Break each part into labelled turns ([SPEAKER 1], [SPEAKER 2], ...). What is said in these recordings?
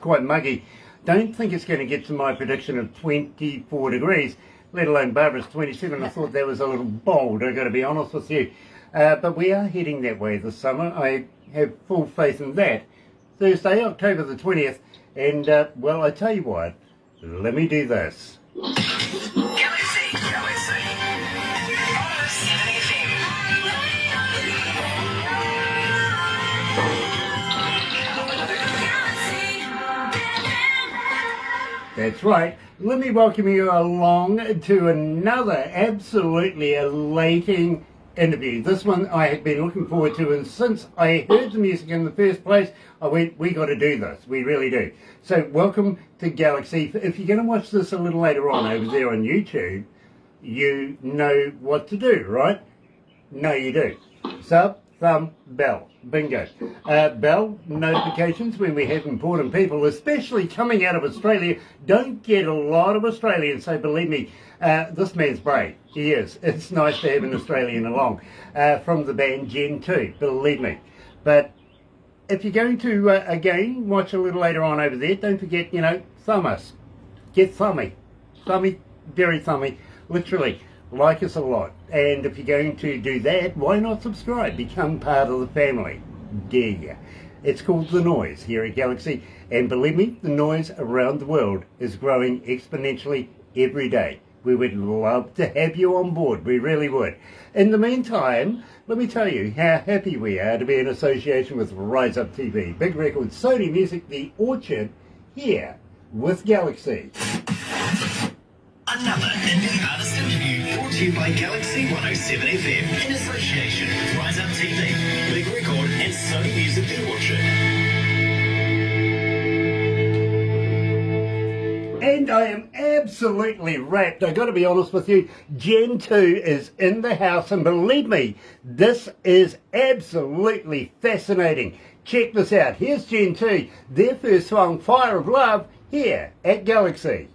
[SPEAKER 1] quite muggy. Don't think it's going to get to my prediction of 24 degrees, let alone Barbara's 27. I thought that was a little bold, I've got to be honest with you. But we are heading that way this summer. I have full faith in that. Thursday, October the 20th, and, well, I tell you what, let me do this. That's right. Let me welcome you along to another absolutely elating interview. This one I have been looking forward to, and since I heard the music in the first place, I went, we got to do this. We really do. So welcome to Galaxy. If you're going to watch this a little later on over there on YouTube, you know what to do, right? No, you do. Sub, thumb, bell. Bingo. Bell notifications when we have important people, especially coming out of Australia. Don't get a lot of Australians, so believe me, this man's brave. He is. It's nice to have an Australian along from the band Gen2, believe me. But if you're going to, again, watch a little later on over there, don't forget, thumb us. Get thummy. Thummy, very thummy, literally. Like us a lot, and if you're going to do that, why not subscribe? Become part of the family. Dare ya. It's called The Noise here at Galaxy, and believe me, the noise around the world is growing exponentially every day. We would love to have you on board, we really would. In the meantime, let me tell you how happy we are to be in association with Rise Up TV, Big Records, Sony Music, The Orchard, here with Galaxy.
[SPEAKER 2] Another indie artist interview brought to you by galaxy107fm in association with Rise Up TV, Big Record and Sony Music The Orchard.
[SPEAKER 1] And I am absolutely wrapped. I've got to be honest with you, Gen2 is in the house, and believe me, this is absolutely fascinating. Check this out. Here's Gen2, their first song, Fire of Love, here at Galaxy.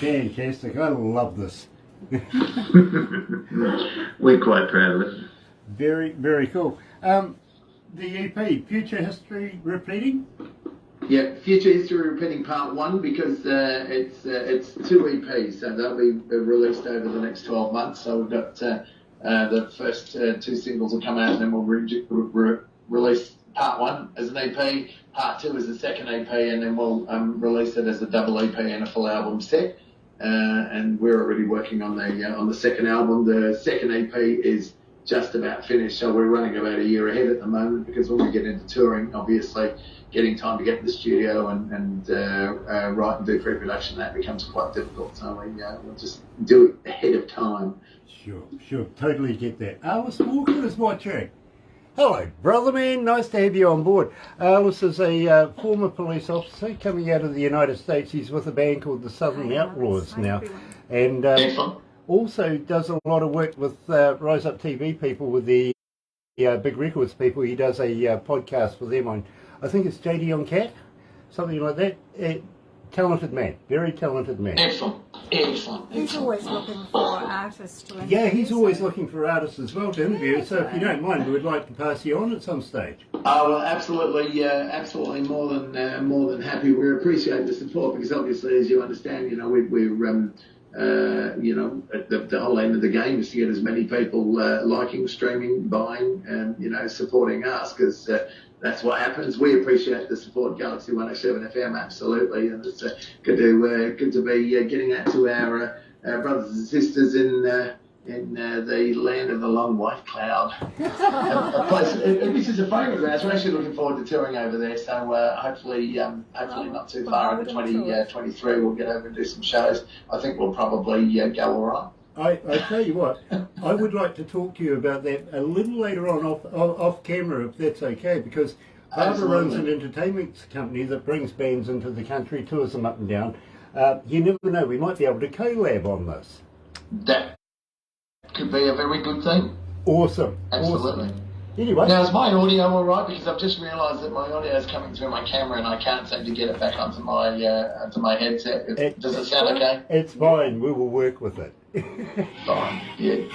[SPEAKER 1] Fantastic. I love this.
[SPEAKER 3] We're quite proud of it.
[SPEAKER 1] Very, very cool. The EP, Future History Repeating?
[SPEAKER 3] Yeah, Future History Repeating Part 1, because it's 2 EPs, so they'll be released over the next 12 months. So we've got the first 2 singles will come out, and then we'll release Part 1 as an EP, Part 2 as a second EP, and then we'll release it as a double EP and a full album set. And we're already working on the second album. The second EP is just about finished, so we're running about a year ahead at the moment, because when we get into touring, obviously getting time to get in the studio and write and do pre-production, that becomes quite difficult. So we'll just do it ahead of time.
[SPEAKER 1] Sure, totally get that. Alice Walker is watching. Hello, brother man. Nice to have you on board. Alice is a former police officer coming out of the United States. He's with a band called the Southern Outlaws now, and also does a lot of work with Rise Up TV people, with the Big Records people. He does a podcast for them on, I think it's JD on Cat, something like that. Talented man, very talented man.
[SPEAKER 3] Excellent.
[SPEAKER 4] He's always looking for artists to interview.
[SPEAKER 1] Yeah, he's always looking for artists as well to interview. So if you don't mind, we would like to pass you on at some stage.
[SPEAKER 3] Oh, well, absolutely, absolutely, more than happy. We appreciate the support, because obviously, as you understand, we're the whole aim of the game is to get as many people liking, streaming, buying, and supporting us, because that's what happens. We appreciate the support, Galaxy 107 FM, absolutely, and it's good to be getting out to our brothers and sisters in the land of the long white cloud. A place, this is a favourite of ours. We're actually looking forward to touring over there, so hopefully not too far in 2023 we'll get over and do some shows. I think we'll probably go all right.
[SPEAKER 1] I tell you what, I would like to talk to you about that a little later on off camera, if that's okay, because Barbara runs an entertainment company that brings bands into the country, tours them up and down. You never know, we might be able to collab on this.
[SPEAKER 3] That could be a very good thing.
[SPEAKER 1] Awesome.
[SPEAKER 3] Absolutely.
[SPEAKER 1] Awesome. Anyway.
[SPEAKER 3] Now, is my audio all right? Because I've just realised that my audio is coming through my camera and I can't seem to get it back onto my headset. Does it sound okay?
[SPEAKER 1] It's fine. We will work with it.
[SPEAKER 3] Fine. Yeah.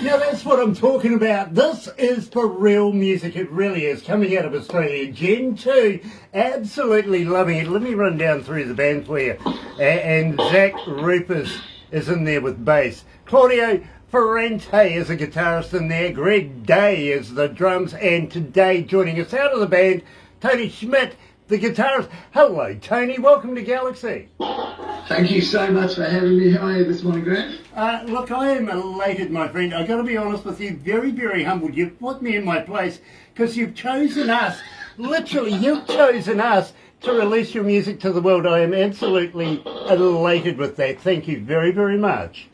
[SPEAKER 1] Now that's what I'm talking about. This is for real music. It really is. Coming out of Australia. Gen2. Absolutely loving it. Let me run down through the band for you. And Zach Rupers is in there with bass. Claudio Ferrante is a guitarist in there. Greg Day is the drums. And today joining us out of the band, Tony Schmidt, the guitarist. Hello, Tony. Welcome to Galaxy.
[SPEAKER 3] Thank you so much for having me. How are you this morning, Grant?
[SPEAKER 1] Look, I am elated, my friend. I've got to be honest with you, very, very humbled. You've put me in my place because you've chosen us, literally, you've chosen us to release your music to the world. I am absolutely elated with that. Thank you very, very much.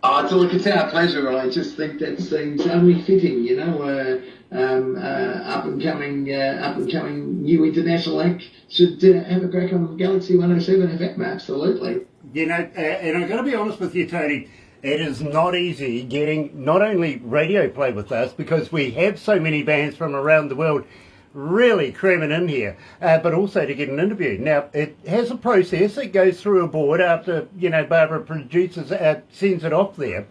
[SPEAKER 3] Oh, it's our pleasure. I just think that seems only fitting, you know. Up and coming new international act should have a crack on Galaxy 107 FM. Absolutely.
[SPEAKER 1] You know, and I've got to be honest with you, Tony. It is not easy getting not only radio play with us because we have so many bands from around the world really cramming in here, but also to get an interview. Now, it has a process. It goes through a board after, you know, Barbara produces, sends it off there.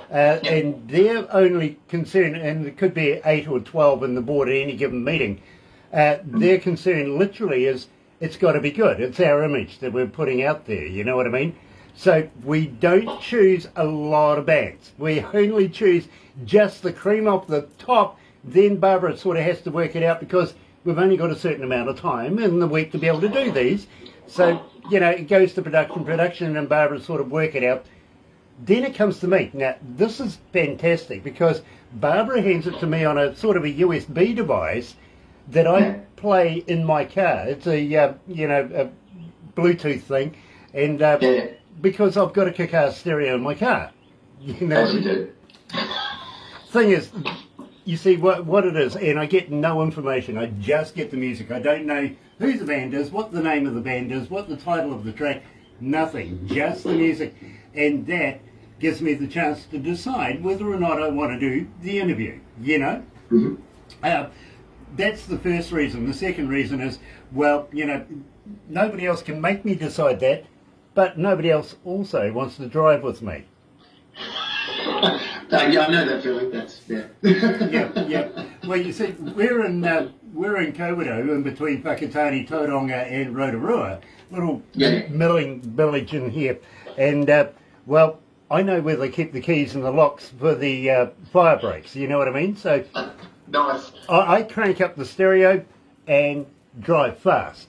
[SPEAKER 1] And their only concern, and it could be 8 or 12 in the board at any given meeting, their concern literally is it's got to be good. It's our image that we're putting out there, you know what I mean? So we don't choose a lot of bands. We only choose just the cream off the top. Then Barbara sort of has to work it out because we've only got a certain amount of time in the week to be able to do these. So, you know, it goes to production, and Barbara sort of work it out. Then it comes to me. Now, this is fantastic because Barbara hands it to me on a sort of a USB device that I play in my car. It's a, you know, a Bluetooth thing. And because I've got a kick-ass stereo in my car. You know,
[SPEAKER 3] as you do.
[SPEAKER 1] Thing is, you see what it is, and I get no information. I just get the music. I don't know who the band is, what the name of the band is, what the title of the track, nothing. Just the music. And that gives me the chance to decide whether or not I want to do the interview, you know? Mm-hmm. That's the first reason. The second reason is, well, you know, nobody else can make me decide that, but nobody else also wants to drive with me.
[SPEAKER 3] Yeah, I know that feeling.
[SPEAKER 1] Yeah. Well, you see, we're in Kawerau, in between Whakatane, Tauranga and Rotorua, little milling village in here. And, well, I know where they keep the keys and the locks for the fire breaks, you know what I mean? So
[SPEAKER 3] nice.
[SPEAKER 1] I crank up the stereo and drive fast.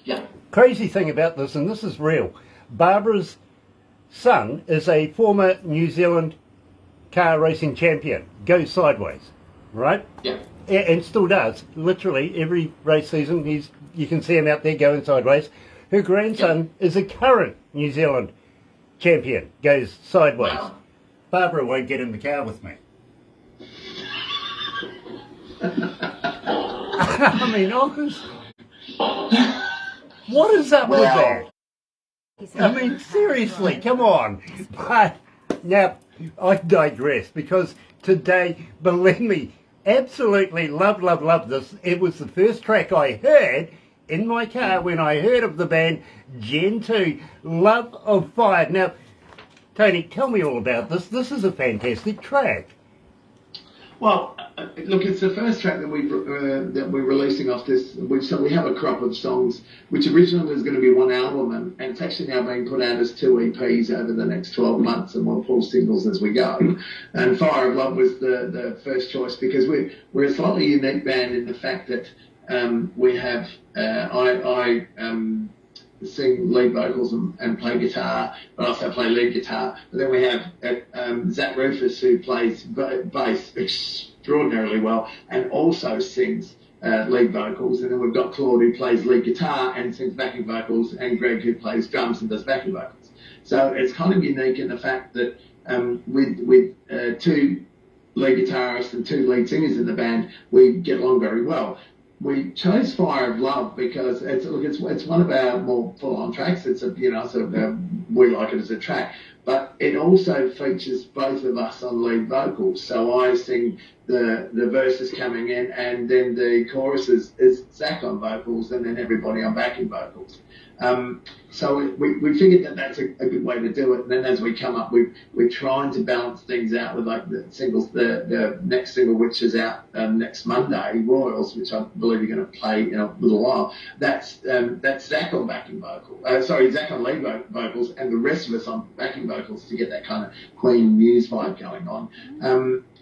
[SPEAKER 3] Yeah.
[SPEAKER 1] Crazy thing about this, and this is real, Barbara's son is a former New Zealand car racing champion, goes sideways, right?
[SPEAKER 3] Yeah.
[SPEAKER 1] And still does. Literally every race season, you can see him out there going sideways. Her grandson is a current New Zealand champion, goes sideways.
[SPEAKER 3] Wow.
[SPEAKER 1] Barbara won't get in the car with me. I mean, what is up with that? I mean, seriously, come on. But now, I digress because today, believe me, absolutely love this. It was the first track I heard in my car when I heard of the band Gen2, Love of Fire. Now, Tony, tell me all about this. This is a fantastic track.
[SPEAKER 3] Well, look, it's the first track that we're releasing off this. So we have a crop of songs, which originally was going to be one album, and it's actually now being put out as 2 EPs over the next 12 months, and we'll pull singles as we go. And Fire of Love was the first choice because we're a slightly unique band in the fact that we have I sing lead vocals and play guitar, but also play lead guitar. But then we have Zach Rufus, who plays bass extraordinarily well and also sings lead vocals. And then we've got Claude, who plays lead guitar and sings backing vocals, and Greg, who plays drums and does backing vocals. So it's kind of unique in the fact that with 2 lead guitarists and 2 lead singers in the band, we get along very well. We chose Fire of Love because it's one of our more full-on tracks. It's we like it as a track, but it also features both of us on lead vocals. So I sing the verses coming in, and then the chorus is Zach on vocals, and then everybody on backing vocals. So we figured that that's a good way to do it. And then as we come up, we're trying to balance things out with like the singles. The next single, which is out next Monday, Royals, which I believe you're going to play in a little while. That's Zach on backing vocal. Zach on lead vocals, and the rest of us on backing vocals to get that kind of Queen Muse vibe going on.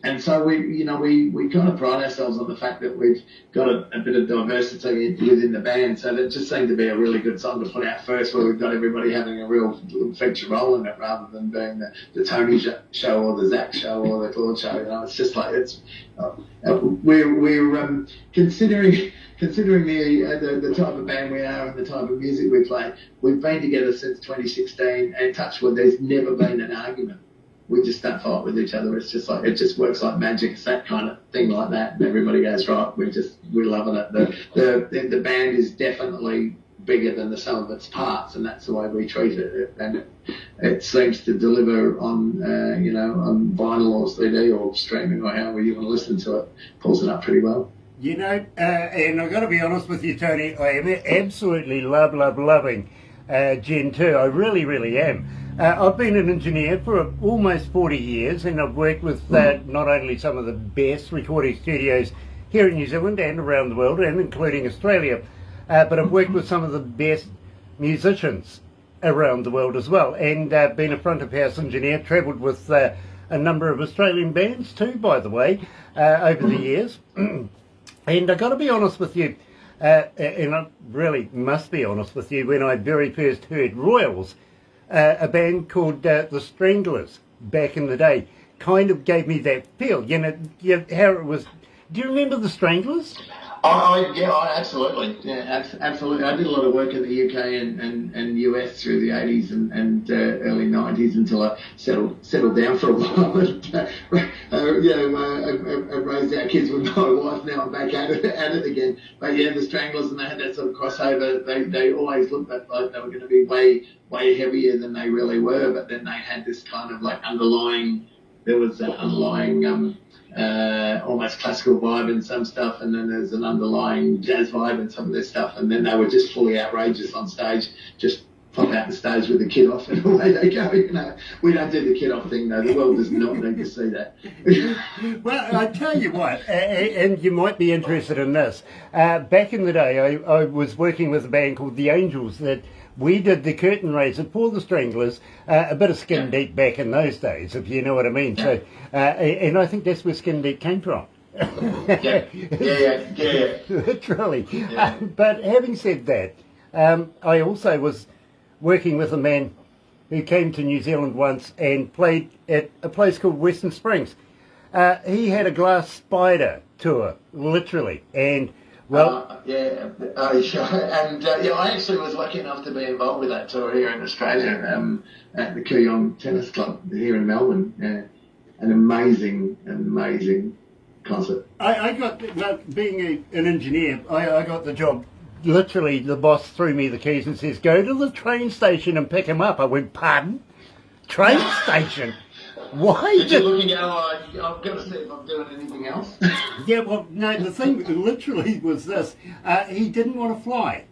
[SPEAKER 3] And so we kind of pride ourselves on the fact that we've got a bit of diversity within the band. So that just seemed to be a really good song to put out first, where we've got everybody having a real feature role in it, rather than being the Tony show or the Zach show or the Claude show. It's just like we're considering the type of band we are and the type of music we play. We've been together since 2016, and touch wood, there's never been an argument. We just don't fight with each other. It's just like, it just works like magic. It's that kind of thing like that. And everybody goes, right, we're loving it. The band is definitely bigger than the sum of its parts, and that's the way we treat it. And it seems to deliver on, on vinyl or CD or streaming or however you want to listen to it. Pulls it up pretty well.
[SPEAKER 1] And I've got to be honest with you, Tony, I am absolutely loving Gen2. I really, really am. I've been an engineer for almost 40 years, and I've worked with not only some of the best recording studios here in New Zealand and around the world, and including Australia, but I've worked with some of the best musicians around the world as well, and been a front of house engineer, travelled with a number of Australian bands too, by the way, over the years. And I've got to be honest with you, and I really must be honest with you, when I very first heard Royals, a band called The Stranglers back in the day, kind of gave me that feel. How it was. Do you remember The Stranglers?
[SPEAKER 3] Absolutely. Yeah, absolutely. I did a lot of work in the UK and US through the 80s and early 90s until I settled down for a while. I raised our kids with my wife. Now I'm back at it again. But yeah, The Stranglers, and they had that sort of crossover. They always looked like they were going to be way heavier than they really were, but then they had this kind of like underlying almost classical vibe in some stuff, and then there's an underlying jazz vibe in some of their stuff, and then they were just fully outrageous on stage, just pop out the stage with the kid off and away they go. We don't do the kid off thing though. The world does not need to see that.
[SPEAKER 1] Well, I tell you what, and you might be interested in this. Back in the day, I was working with a band called The Angels that we did the curtain raiser for The Stranglers, a bit of Skin Deep back in those days, if you know what I mean. So, and I think that's where Skin Deep came from.
[SPEAKER 3] Yeah.
[SPEAKER 1] Literally.
[SPEAKER 3] Yeah.
[SPEAKER 1] But having said that, I also was working with a man who came to New Zealand once and played at a place called Western Springs. He had a glass spider tour, literally, and
[SPEAKER 3] I actually was lucky enough to be involved with that tour here in Australia at the Kooyong Tennis Club here in Melbourne. An amazing concert.
[SPEAKER 1] I got, being an engineer, I got the job. Literally, the boss threw me the keys and says, "Go to the train station and pick him up." I went, "Pardon? Train station? Why?"
[SPEAKER 3] Did you looking at I've got to see if I'm doing anything else?
[SPEAKER 1] Yeah, well, no, the thing literally was this. He didn't want to fly.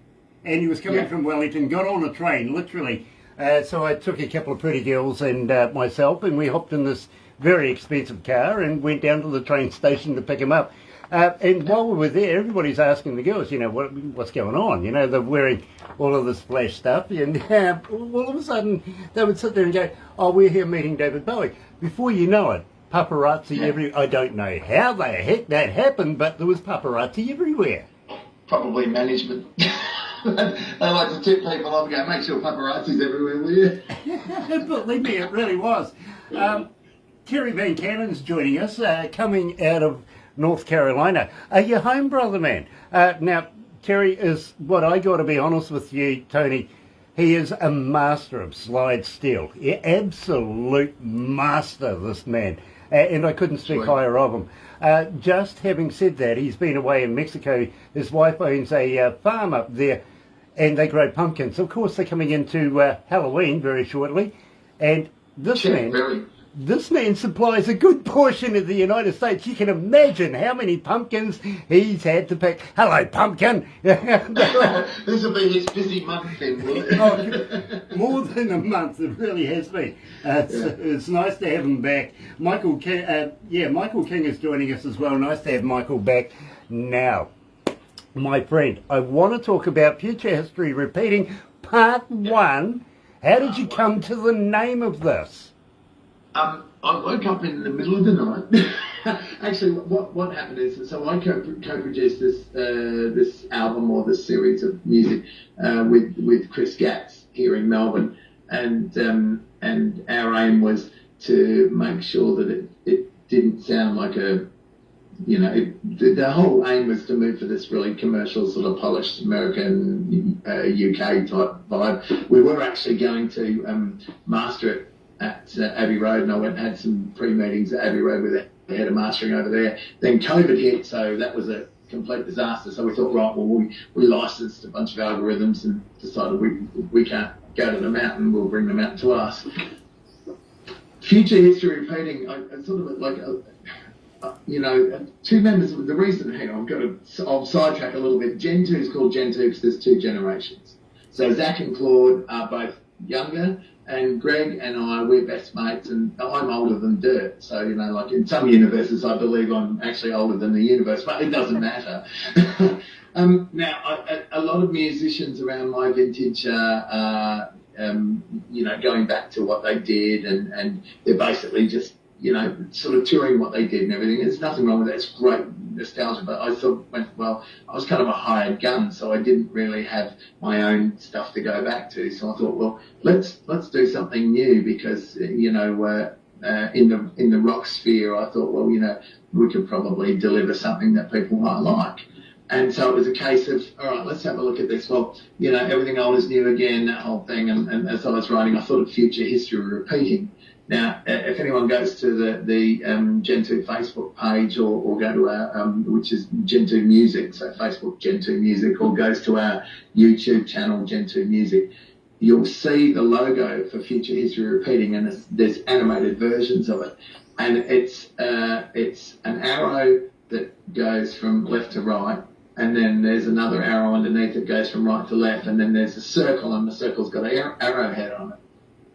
[SPEAKER 1] And he was coming from Wellington, got on a train, literally. So I took a couple of pretty girls and myself, and we hopped in this very expensive car and went down to the train station to pick them up. And while we were there, everybody's asking the girls, what's going on? They're wearing all of this flash stuff, and all of a sudden they would sit there and go, "Oh, we're here meeting David Bowie." Before you know it, paparazzi I don't know how the heck that happened, but there was paparazzi everywhere.
[SPEAKER 3] Probably management. They like to tip people off and go, "Make sure paparazzi's everywhere, will you?"
[SPEAKER 1] Believe me, it really was. Terry Van Cannon's joining us, coming out of North Carolina. Are you home, brother man? Now, Terry is, what I got to be honest with you, Tony, he is a master of slide steel. Absolute master, this man. And I couldn't speak higher of him. Just having said that, he's been away in Mexico. His wife owns a farm up there, and they grow pumpkins. Of course, they're coming into Halloween very shortly. And this man supplies a good portion of the United States. You can imagine how many pumpkins he's had to pick. Hello, pumpkin.
[SPEAKER 3] This will be his busy month then, will it?
[SPEAKER 1] More than a month, it really has been. It's nice to have him back. Michael King is joining us as well. Nice to have Michael back. Now, my friend, I want to talk about Future History Repeating Part 1. How did you come to the name of this?
[SPEAKER 3] I woke up in the middle of the night. Actually, what happened is, so I co-produced this album or this series of music with Chris Gatz here in Melbourne, and our aim was to make sure that it didn't sound like the whole aim was to move for this really commercial, sort of polished American UK type vibe. We were actually going to master it at Abbey Road, and I went and had some pre-meetings at Abbey Road with the head of mastering over there. Then COVID hit, so that was a complete disaster. So we thought, right, well, we licensed a bunch of algorithms and decided we can't go to the mountain, we'll bring the mountain to us. Future History Repeating, I sort of like, two members of the reason, I'll sidetrack a little bit. Gen2 is called Gen2 because there's two generations. So Zach and Claude are both younger, and Greg and I, we're best mates, and I'm older than dirt. So, like in some universes, I believe I'm actually older than the universe, but it doesn't matter. Now, a lot of musicians around my vintage are going back to what they did, and they're basically just, sort of touring what they did and everything. There's nothing wrong with that. It's great nostalgia, but I thought, I was kind of a hired gun, so I didn't really have my own stuff to go back to. So I thought, well, let's do something new, because, in the rock sphere, I thought, well, we could probably deliver something that people might like. And so it was a case of, all right, let's have a look at this. Well, everything old is new again, that whole thing. And as I was writing, I thought of Future History Repeating. Now, if anyone goes to the Gen2 Facebook page or go to our, which is Gen2 Music, so Facebook Gen2 Music, or goes to our YouTube channel Gen2 Music, you'll see the logo for Future History Repeating, and there's animated versions of it. And it's an arrow that goes from left to right, and then there's another arrow underneath that goes from right to left, and then there's a circle, and the circle's got an arrowhead on it.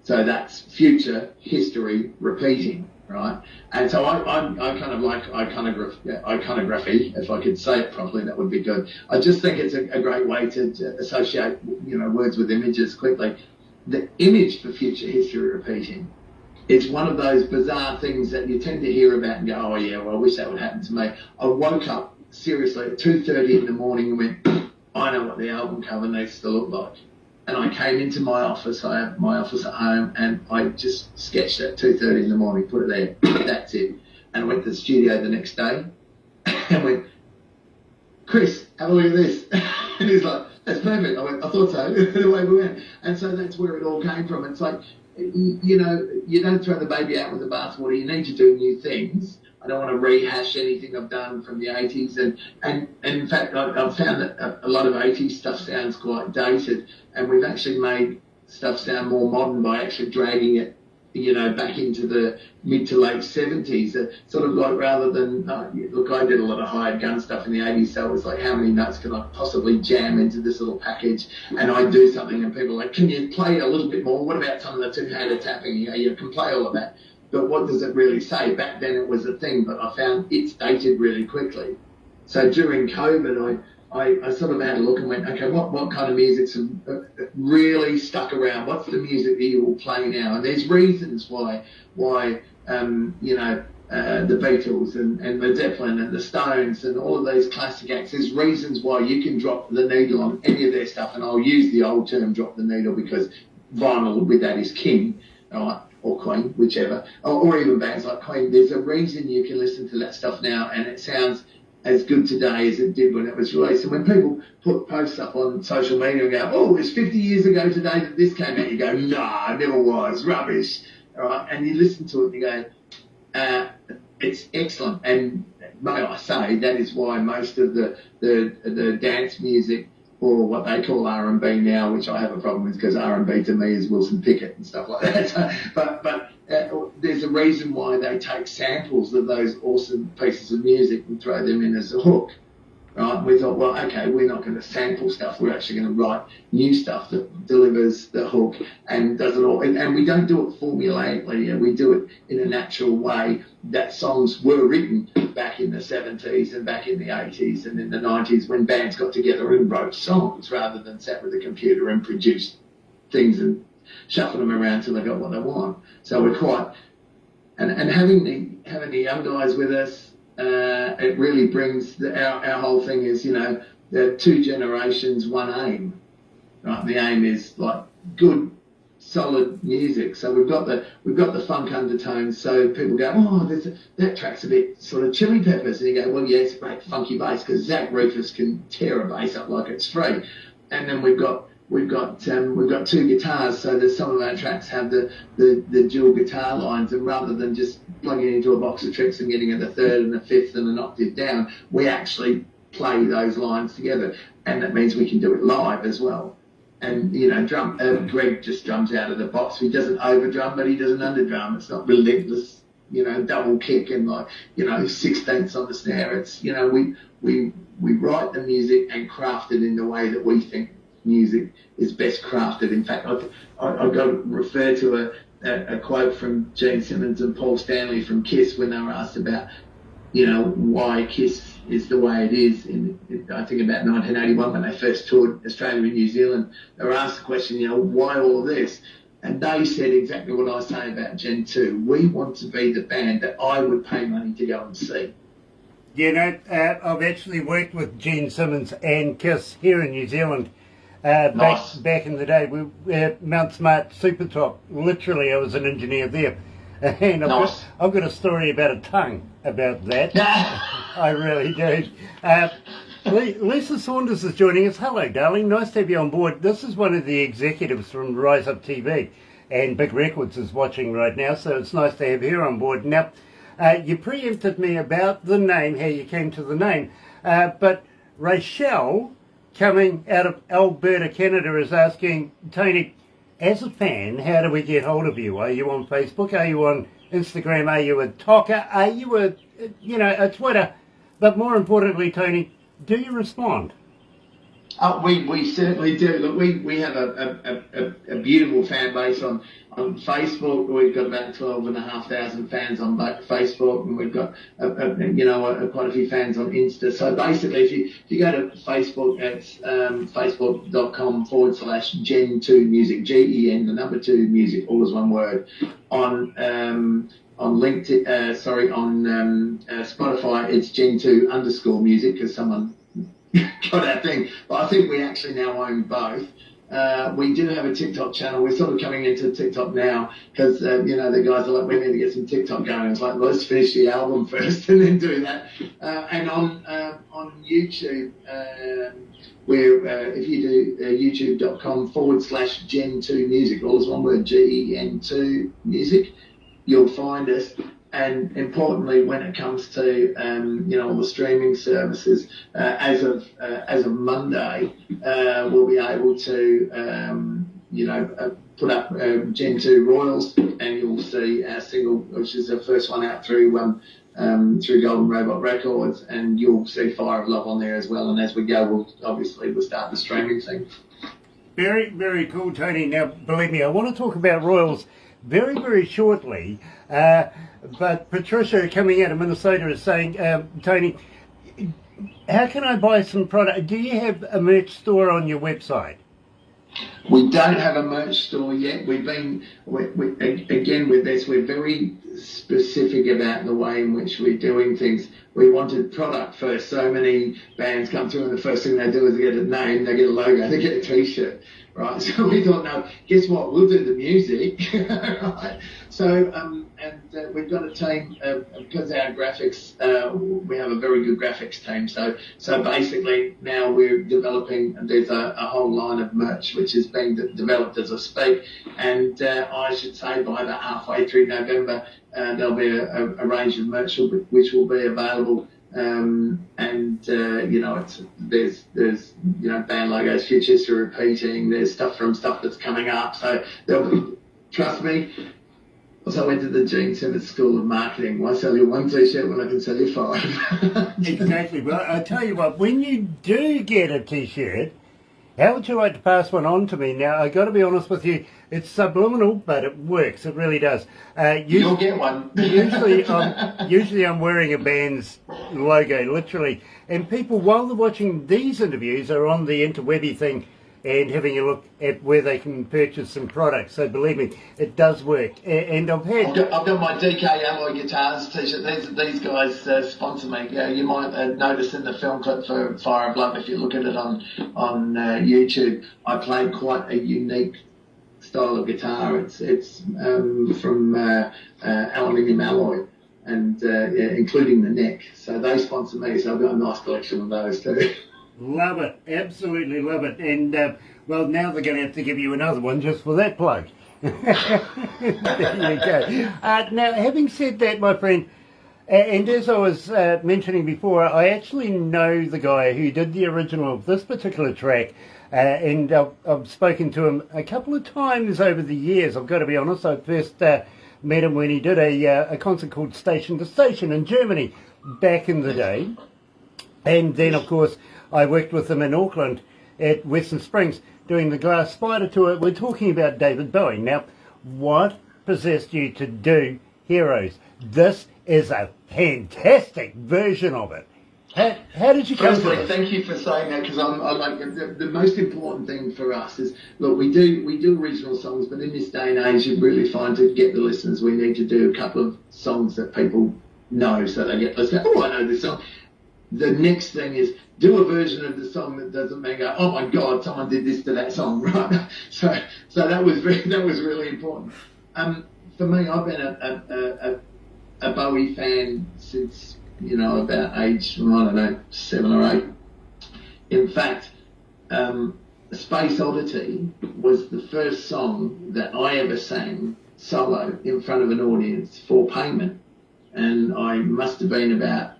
[SPEAKER 3] So that's Future History Repeating, right? And so I kind of like iconography. If I could say it properly, that would be good. I just think it's a great way to associate, words with images quickly. The image for Future History Repeating is one of those bizarre things that you tend to hear about and go, oh yeah, well, I wish that would happen to me. I woke up seriously at 2:30 in the morning and went, I know what the album cover needs to look like. And I came into my office, I have my office at home, and I just sketched it at 2:30 in the morning, put it there, that's it. And I went to the studio the next day and went, Chris, have a look at this. And he's like, that's perfect. I went, I thought so. And away we went. And so that's where it all came from. It's like, you don't throw the baby out with the bathwater. You need to do new things. I don't want to rehash anything I've done from the 80s. And in fact, I've found that a lot of 80s stuff sounds quite dated. And we've actually made stuff sound more modern by actually dragging it back into the mid to late 70s, sort of like rather than, look, I did a lot of hired gun stuff in the 80s, so it was like, how many notes can I possibly jam into this little package? And I do something and people are like, can you play a little bit more? What about some of the two-handed tapping? You can play all of that. But what does it really say? Back then it was a thing, but I found it's dated really quickly. So during COVID, I sort of had a look and went, okay, what kind of music's really stuck around? What's the music that you will play now? And there's reasons why the Beatles and Led Zeppelin and the Stones and all of those classic acts, there's reasons why you can drop the needle on any of their stuff. And I'll use the old term, drop the needle, because vinyl with that is king, right? Or Queen, whichever, or even bands like Queen. There's a reason you can listen to that stuff now and it sounds as good today as it did when it was released. And when people put posts up on social media and go, oh, it's 50 years ago today that this came out, you go, nah, it never was, rubbish. All right? And you listen to it and you go, it's excellent. And may I say, that is why most of the dance music, or what they call R&B now, which I have a problem with, because R&B to me is Wilson Pickett and stuff like that. So, but there's a reason why they take samples of those awesome pieces of music and throw them in as a hook, right? We thought, well, okay, we're not going to sample stuff. We're actually going to write new stuff that delivers the hook and does it all. And we don't do it formulaically. We do it in a natural way that songs were written back in the 70s and back in the 80s and in the 90s when bands got together and wrote songs rather than sat with a computer and produced things and shuffle them around till they got what they want. So we're quite, and having the young guys with us, it really brings our whole thing is, the two generations, one aim, right? The aim is like good, solid music. So we've got the funk undertones. So people go, oh, that track's a bit sort of Chili Peppers, and you go, well, yeah, it's great funky bass because Zach Rufus can tear a bass up like it's free. And then we've got two guitars, so that some of our tracks have the dual guitar lines, and rather than just plugging into a box of tricks and getting a third and a fifth and an octave down, we actually play those lines together, and that means we can do it live as well. And Greg just drums out of the box. He doesn't overdrum, but he doesn't underdrum. It's not relentless, double kick and sixteenths on the snare. It's we write the music and craft it in the way that we think music is best crafted. In fact, I've got to refer to a quote from Gene Simmons and Paul Stanley from Kiss when they were asked about, why Kiss is the way it is in I think about 1981 when they first toured Australia and New Zealand. They were asked the question, why all of this? And they said exactly what I say about Gen2. We want to be the band that I would pay money to go and see.
[SPEAKER 1] I've actually worked with Gene Simmons and Kiss here in New Zealand.
[SPEAKER 3] Nice.
[SPEAKER 1] Back in the day, we were Mount Smart Supertop. Literally, I was an engineer there. And I've got a story about a tongue about that. I really do. Lisa Saunders is joining us. Hello, darling. Nice to have you on board. This is one of the executives from Rise Up TV, and Big Records is watching right now, so it's nice to have her on board. Now, you preempted me about the name, how you came to the name, but Rachel, coming out of Alberta, Canada, is asking, Tony, as a fan, how do we get hold of you? Are you on Facebook? Are you on Instagram? Are you a talker? Are you a Twitter? But more importantly, Tony, do you respond?
[SPEAKER 3] We certainly do. Look, we have a beautiful fan base on Facebook. We've got about 12,500 fans on Facebook, and we've got quite a few fans on Insta. So basically, if you go to Facebook, it's facebook.com/Gen2 Music, GEN, the number 2 music, all as one word. On LinkedIn, on Spotify, it's Gen2 _music because someone got that thing. But I think we actually now own both. We do have a TikTok channel. We're sort of coming into TikTok now because, the guys are like, we need to get some TikTok going. It's like, let's finish the album first and then do that. And on YouTube, if you do youtube.com/Gen2 Music, all is one word, GEN2 Music, you'll find us. And importantly, when it comes to all the streaming services, as of Monday, we'll be able to put up Gen2 Royals, and you'll see our single, which is the first one out through Golden Robot Records, and you'll see Fire of Love on there as well. And as we go, we'll start the streaming thing.
[SPEAKER 1] Very, very cool, Tony. Now, believe me, I want to talk about Royals very, very shortly. But Patricia coming out of Minnesota is saying, Tony, how can I buy some product? Do you have a merch store on your website?
[SPEAKER 3] We don't have a merch store yet. Again with this, we're very specific about the way in which we're doing things. We wanted product first. So many bands come through and the first thing they do is they get a name, they get a logo, they get a t-shirt, right? So we thought, no, guess what? We'll do the music, right? So, we've got a team, because our graphics, we have a very good graphics team. So basically now we're developing, and there's a whole line of merch which is being developed as I speak. And I should say by about halfway through November, there'll be a range of merch which will be available. There's band logos, futures are repeating. There's stuff that's coming up. So there'll be, trust me. Also, I went to the Gen2 School of Marketing. Why sell you one t-shirt when I can sell you 5?
[SPEAKER 1] Exactly. Well, I tell you what, when you do get a t-shirt, how would you like to pass one on to me? Now, I got to be honest with you, it's subliminal, but it works. It really does.
[SPEAKER 3] You'll get one.
[SPEAKER 1] usually I'm wearing a band's logo, literally. And people, while they're watching these interviews, are on the interwebby thing and having a look at where they can purchase some products. So believe me, it does work. And I've
[SPEAKER 3] got my DK Alloy Guitars t-shirt. These guys sponsor me. You might notice in the film clip for Fire of Love, if you look at it on YouTube, I played quite a unique style of guitar. It's from aluminium alloy, and including the neck. So they sponsor me. So I've got a nice collection of those too.
[SPEAKER 1] Love it, absolutely love it. And well, now they're going to have to give you another one just for that plug. There you go. Now, having said that, my friend, and as I was mentioning before, I actually know the guy who did the original of this particular track, and I've spoken to him a couple of times over the years. I've got to be honest. I first met him when he did a concert called Station to Station in Germany back in the day, and then of course I worked with him in Auckland at Western Springs doing the Glass Spider tour. We're talking about David Bowie. Now, what possessed you to do Heroes? This is a fantastic version of it. How did you come to this?
[SPEAKER 3] Thank you for saying that, because I like the most important thing for us is, look, we do original songs, but in this day and age, you really find to get the listeners, we need to do a couple of songs that people know, so they get listeners. Oh, I know this song. The next thing is do a version of the song that doesn't make go, oh my God, someone did this to that song, right? So that was really important. For me, I've been a Bowie fan since about age, I don't know, 7 or 8. In fact, Space Oddity was the first song that I ever sang solo in front of an audience for payment, and I must have been about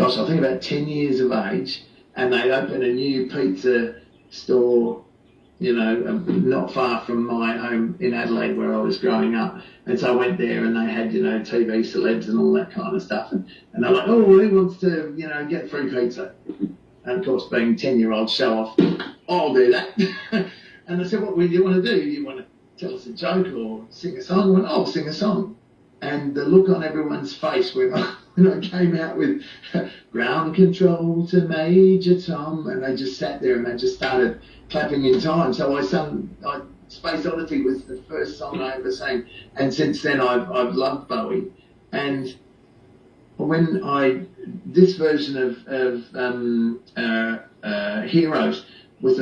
[SPEAKER 3] I think about 10 years of age, and they opened a new pizza store, not far from my home in Adelaide where I was growing up. And so I went there, and they had, TV celebs and all that kind of stuff. And they're like, oh, well, who wants to, get free pizza? And of course, being 10-year-old show off, I'll do that. And I said, what do you want to do? Do you want to tell us a joke or sing a song? I went, I'll sing a song. And the look on everyone's face when I came out with ground control to Major Tom, and they just sat there and they just started clapping in time. So I sung, Space Oddity was the first song I ever sang, and since then I've loved Bowie. And when this version of Heroes was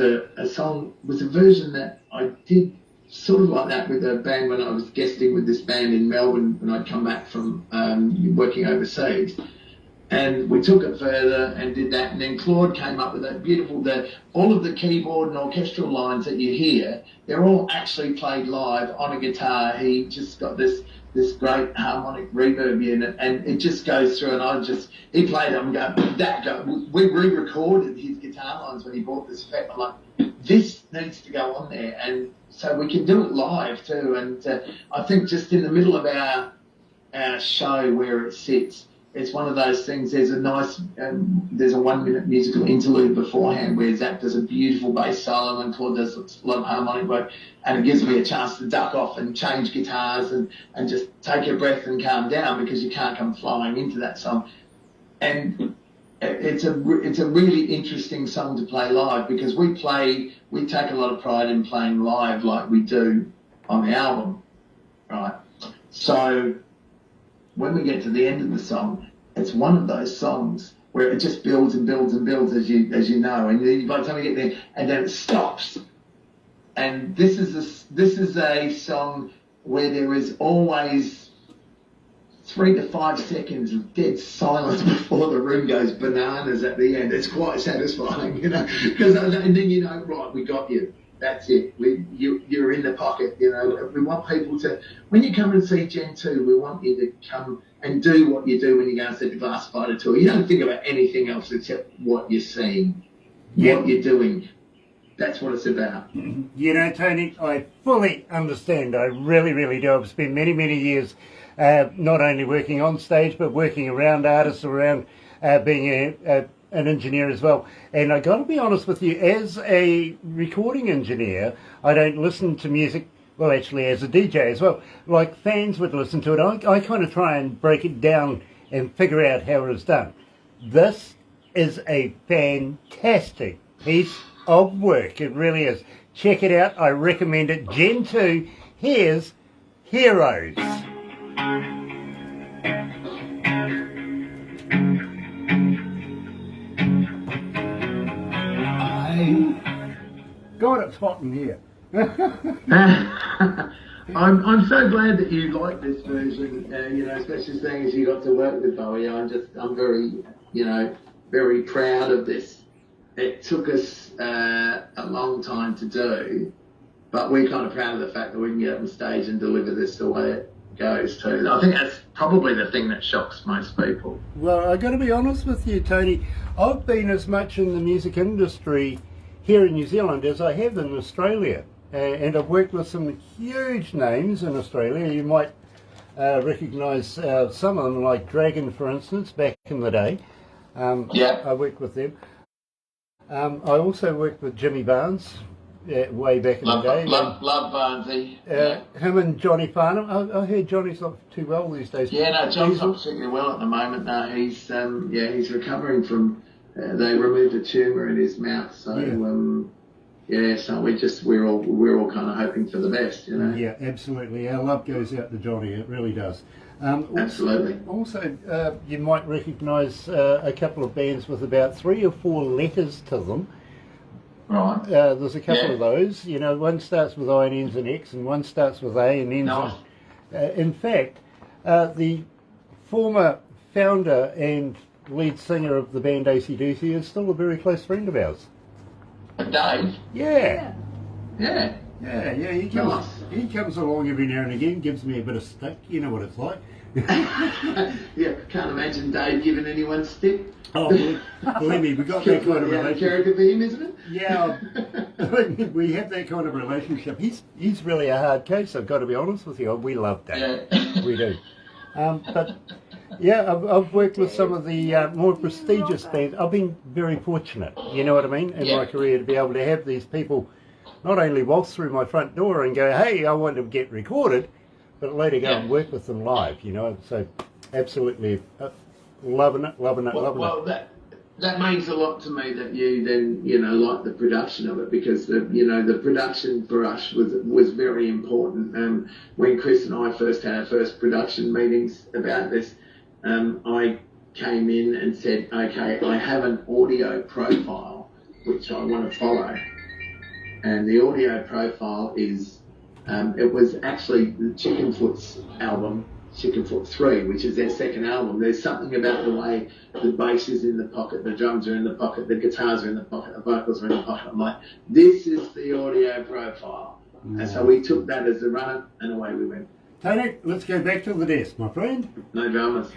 [SPEAKER 3] was a version that I did sort of like that with a band when I was guesting with this band in Melbourne when I'd come back from working overseas. And we took it further and did that. And then Claude came up with that beautiful, all of the keyboard and orchestral lines that you hear, they're all actually played live on a guitar. He just got this great harmonic reverb in it, and it just goes through, and he played it and we re-recorded his guitar lines when he bought this effect. I'm like, this needs to go on there, and so we can do it live too. And I think just in the middle of our show where it sits, it's one of those things. There's a nice, there's a 1 minute musical interlude beforehand where Zach does a beautiful bass solo and Claude does a lot of harmonic work, and it gives me a chance to duck off and change guitars and just take a breath and calm down, because you can't come flying into that song. And it's a really interesting song to play live, because we take a lot of pride in playing live like we do on the album, right? So when we get to the end of the song, it's one of those songs where it just builds and builds and builds, as you know, and then by the time we get there, and then it stops. And this is a song where there is always 3 to 5 seconds of dead silence before the room goes bananas at the end. It's quite satisfying, you know, because and then you know, right, we got you. That's it. You're in the pocket, you know. We want people to, when you come and see Gen2, we want you to come and do what you do when you go and see the Glass Spider tour. You don't think about anything else except what you're seeing, what you're doing. That's what it's about.
[SPEAKER 1] You know, Tony, I fully understand. I really, really do. I've spent many, many years not only working on stage, but working around artists, around being an engineer as well. And I got to be honest with you, as a recording engineer, I don't listen to music, well, actually as a DJ as well, like fans would listen to it. I kind of try and break it down and figure out how it is done. This is a fantastic piece of work. It really is. Check it out. I recommend it. Gen2, here's Heroes. God, it's hot in here.
[SPEAKER 3] I'm so glad that you like this version, you know, especially seeing as you got to work with Bowie. I'm very, you know, very proud of this. It took us a long time to do, but we're kind of proud of the fact that we can get up on stage and deliver this the way it goes too. I think that's probably the thing that shocks most people.
[SPEAKER 1] Well, I've got to be honest with you, Tony. I've been as much in the music industry here in New Zealand as I have in Australia. And I've worked with some huge names in Australia. You might recognise some of them, like Dragon, for instance, back in the day. I worked with them. I also worked with Jimmy Barnes way back in the day.
[SPEAKER 3] Love Barnesy.
[SPEAKER 1] Him and Johnny Farnham. I heard Johnny's not too well these days.
[SPEAKER 3] Yeah, no, John's not particularly well at the moment. No, he's recovering from. They removed a tumour in his mouth, so so we're all kind of hoping for the best, you know.
[SPEAKER 1] Yeah, absolutely. Our love goes out to Johnny. It really does.
[SPEAKER 3] Absolutely.
[SPEAKER 1] Also, you might recognise a couple of bands with about 3 or 4 letters to them.
[SPEAKER 3] Right.
[SPEAKER 1] There's a couple of those. You know, one starts with I and ends in X, and one starts with A and ends in... in fact, the former founder and lead singer of the band AC/DC is still a very close friend of ours.
[SPEAKER 3] Dave?
[SPEAKER 1] Yeah. He
[SPEAKER 3] Nice.
[SPEAKER 1] comes along every now and again, gives me a bit of stick. You know what it's like.
[SPEAKER 3] Yeah, can't imagine Dave giving anyone stick.
[SPEAKER 1] Oh, believe me, we got that kind of relationship.
[SPEAKER 3] Character for him, isn't it?
[SPEAKER 1] Yeah, we have that kind of relationship. He's really a hard case, I've got to be honest with you. We love Dave.
[SPEAKER 3] Yeah.
[SPEAKER 1] We do. But yeah, I've worked with some of the more prestigious bands. I've been very fortunate, you know what I mean, in my career, to be able to have these people not only waltz through my front door and go, hey, I want to get recorded, but later go and work with them live, you know. So absolutely loving it.
[SPEAKER 3] Well, that means a lot to me that you then, you know, like the production of it, because the production for us was very important. When Chris and I first had our first production meetings about this, I came in and said, okay, I have an audio profile which I want to follow, and the audio profile is it was actually the Chickenfoot's album, Chickenfoot 3, which is their second album. There's something about the way the bass is in the pocket, the drums are in the pocket, the guitars are in the pocket, the vocals are in the pocket. I'm like, this is the audio profile. And so we took that as the runner, and away we went.
[SPEAKER 1] Tony, let's go back to the desk, my friend.
[SPEAKER 3] No dramas.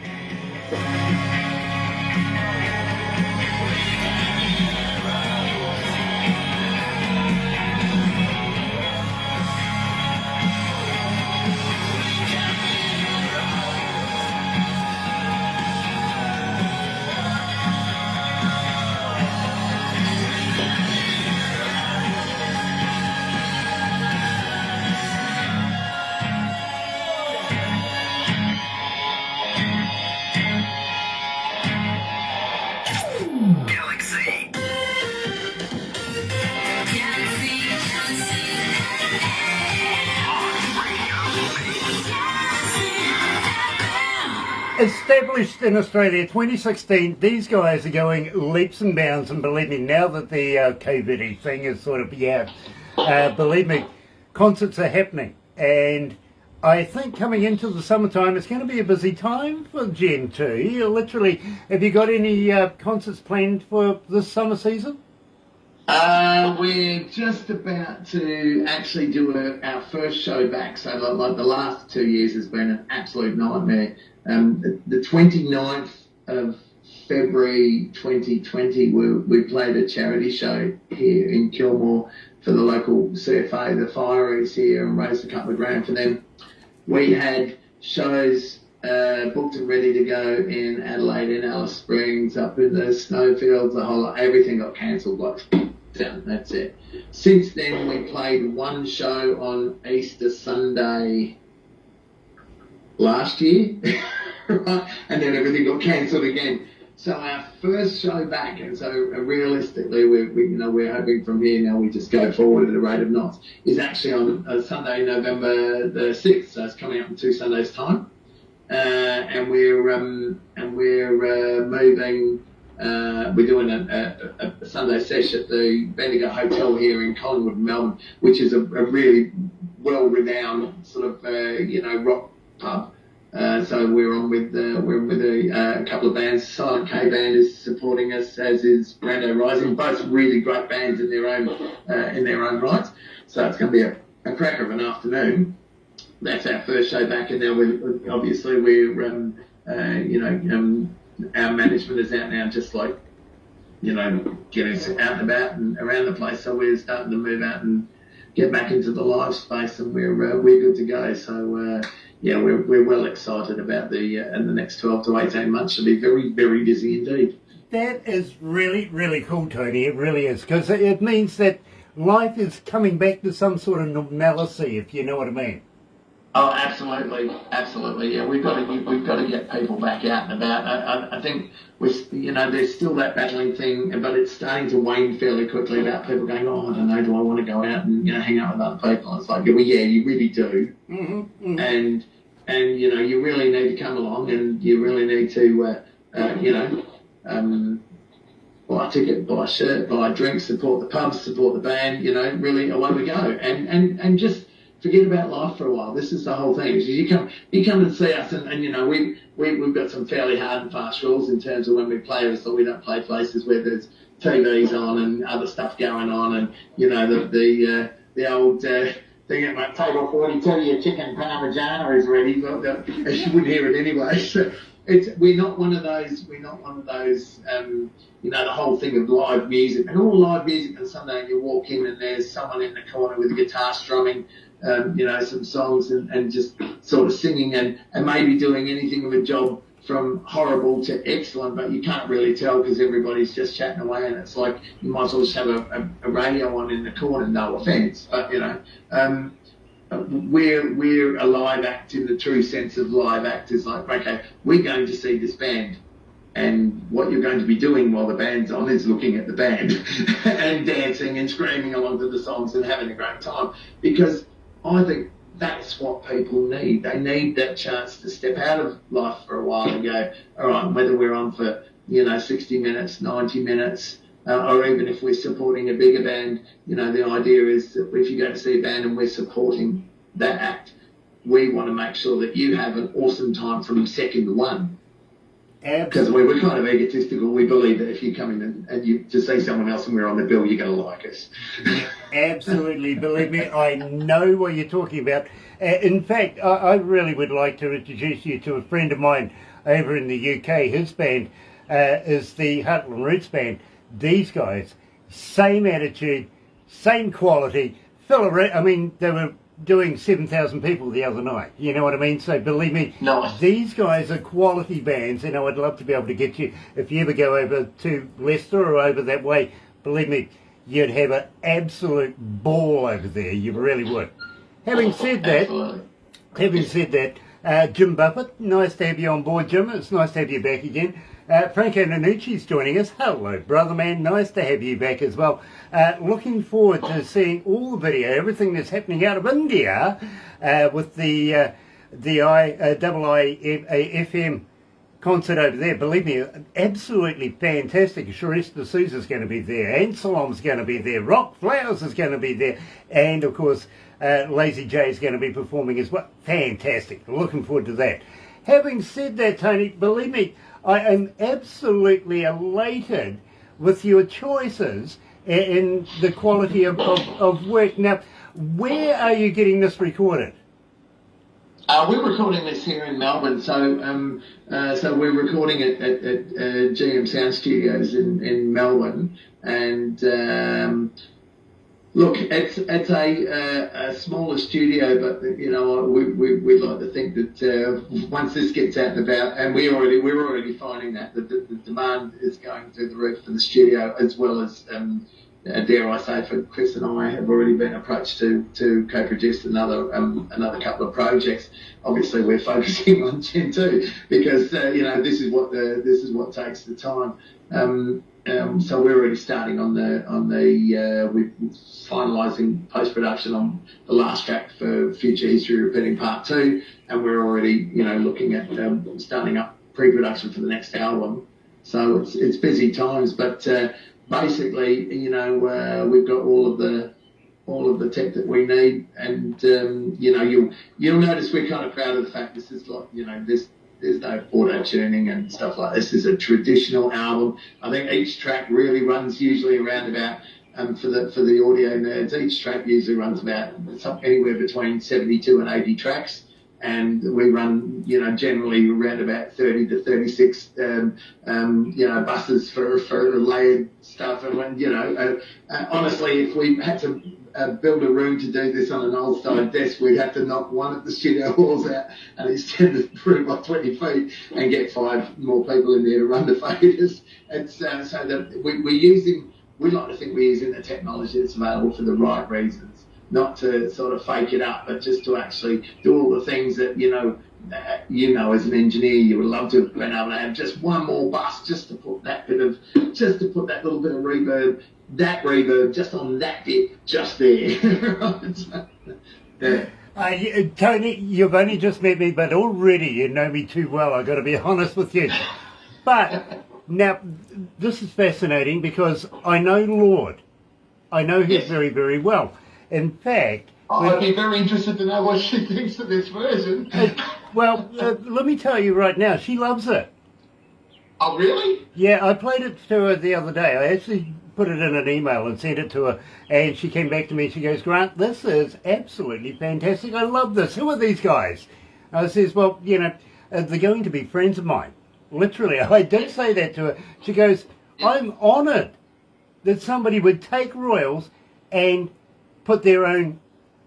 [SPEAKER 1] Established in Australia 2016, these guys are going leaps and bounds, and believe me, now that the COVID thing is sort of, believe me, concerts are happening, and I think coming into the summertime, it's going to be a busy time for Gen2. You literally, have you got any concerts planned for this summer season?
[SPEAKER 3] We're just about to actually do our first show back. So like the last 2 years has been an absolute nightmare. The 29th of February 2020, we played a charity show here in Kilmore for the local CFA, the fireys here, and raised a couple of grand for them. We had shows booked and ready to go in Adelaide, in Alice Springs, up in the snowfields, the whole lot. Everything got cancelled, like, that's it. Since then, we played one show on Easter Sunday last year, right? And then everything got cancelled again. So our first show back, and so realistically, we're hoping from here now we just go forward at a rate of knots, is actually on Sunday, November the 6th. So it's coming up in 2 Sundays' time, and we're moving. We're doing a Sunday sesh at the Bendigo Hotel here in Collingwood, Melbourne, which is a really well-renowned sort of rock pub. So we're on with a couple of bands. Silent K Band is supporting us, as is Brando Rising. Both really great bands in their own rights. So it's going to be a cracker of an afternoon. That's our first show back, and now our management is out now, just like getting us out and about and around the place. So we're starting to move out and get back into the live space, and we're good to go. So. We're well excited about the next 12 to 18 months. Should be very, very busy indeed.
[SPEAKER 1] That is really, really cool, Tony. It really is, because it means that life is coming back to some sort of normalcy, if you know what I mean.
[SPEAKER 3] Oh, absolutely. Yeah, we've got to get people back out and about. I think there's still that battling thing, but it's starting to wane fairly quickly about people going, I don't know, do I want to go out and hang out with other people? And it's like, well, yeah, you really do, and you really need to come along, and you really need to buy a ticket, buy a shirt, buy a drink, support the pubs, support the band. Really away we go, and just forget about life for a while. This is the whole thing. You come and see us, and we've got some fairly hard and fast rules in terms of when we play. So we don't play places where there's TVs on and other stuff going on, and the old thing at my table 42, your chicken parmigiana is ready. But you wouldn't hear it anyway. So we're not one of those. The whole thing of live music, and all live music on Sunday, you walk in and there's someone in the corner with a guitar strumming some songs and just sort of singing and maybe doing anything of a job from horrible to excellent, but you can't really tell because everybody's just chatting away, and it's like you might as well just have a radio on in the corner, no offence, but we're a live act in the true sense of live act. Is like, okay, we're going to see this band, and what you're going to be doing while the band's on is looking at the band and dancing and screaming along to the songs and having a great time, because I think that's what people need. They need that chance to step out of life for a while and go, all right, whether we're on for 60 minutes, 90 minutes, or even if we're supporting a bigger band, the idea is that if you go to see a band and we're supporting that act, we want to make sure that you have an awesome time from second to one. Because we're kind of egotistical. We believe that if you come in and you to see someone else and we're on the bill, you're going to like us.
[SPEAKER 1] Absolutely. Believe me, I know what you're talking about. In fact, I really would like to introduce you to a friend of mine over in the UK. His band is the Heartland Roots Band. These guys, same attitude, same quality. They were doing 7,000 people the other night. You know what I mean? So believe me,
[SPEAKER 3] Nice.
[SPEAKER 1] These guys are quality bands, and I'd love to be able to get you, if you ever go over to Leicester or over that way, believe me, you'd have an absolute ball over there. You really would. Having said that, Jim Buffett, nice to have you on board, Jim. It's nice to have you back again. Franco Nanucci's joining us. Hello, brother man. Nice to have you back as well. Looking forward to seeing all the video, everything that's happening out of India with the IIIFM concert over there. Believe me, absolutely fantastic. Charisse D'Souza's going to be there, Anselm's going to be there, Rock Flowers is going to be there, and of course Lazy J is going to be performing as well. Fantastic. Looking forward to that. Having said that, Tony, believe me, I am absolutely elated with your choices and the quality of work. Now, where are you getting this recorded?
[SPEAKER 3] We're recording this here in Melbourne, so we're recording it at GM Sound Studios in Melbourne, and look, it's a smaller studio, but you know we like to think that once this gets out and about, and we're already finding that the demand is going through the roof for the studio, as well as dare I say, for Chris and I have already been approached to co-produce another couple of projects. Obviously, we're focusing on Gen2 because this is what takes the time. So we're already starting we're finalising post-production on the last track for Future History Repeating Part 2, and we're already looking at starting up pre-production for the next album. So it's busy times, but basically, we've got all of the tech that we need, and you'll notice we're kind of proud of the fact this is like there's no auto tuning and stuff like this. This is a traditional album. I think each track really runs usually around about for the audio nerds. Each track usually runs about anywhere between 72 and 80 tracks. And we run, generally around about 30 to 36, buses for layered stuff. And when, honestly, if we had to build a room to do this on an old style desk, we'd have to knock one of the studio walls out and extend the room by 20 feet and get 5 more people in there to run the faders. It's so that we like to think we're using the technology that's available for the right reasons. Not to sort of fake it up, but just to actually do all the things that, as an engineer, you would love to have been able to have just one more bus just to put that little bit of reverb, just on that bit, just there. Yeah.
[SPEAKER 1] Tony, you've only just met me, but already you know me too well. I've got to be honest with you. But now, this is fascinating because I know Lord. I know him very, very well. In fact...
[SPEAKER 3] I'd be very interested to know what she thinks of this version.
[SPEAKER 1] Let me tell you right now, she loves it.
[SPEAKER 3] Oh, really?
[SPEAKER 1] Yeah, I played it to her the other day. I actually put it in an email and sent it to her, and she came back to me. She goes, Grant, this is absolutely fantastic. I love this. Who are these guys? I says, well, they're going to be friends of mine. Literally, I did say that to her. She goes, I'm honoured that somebody would take Royals and put their own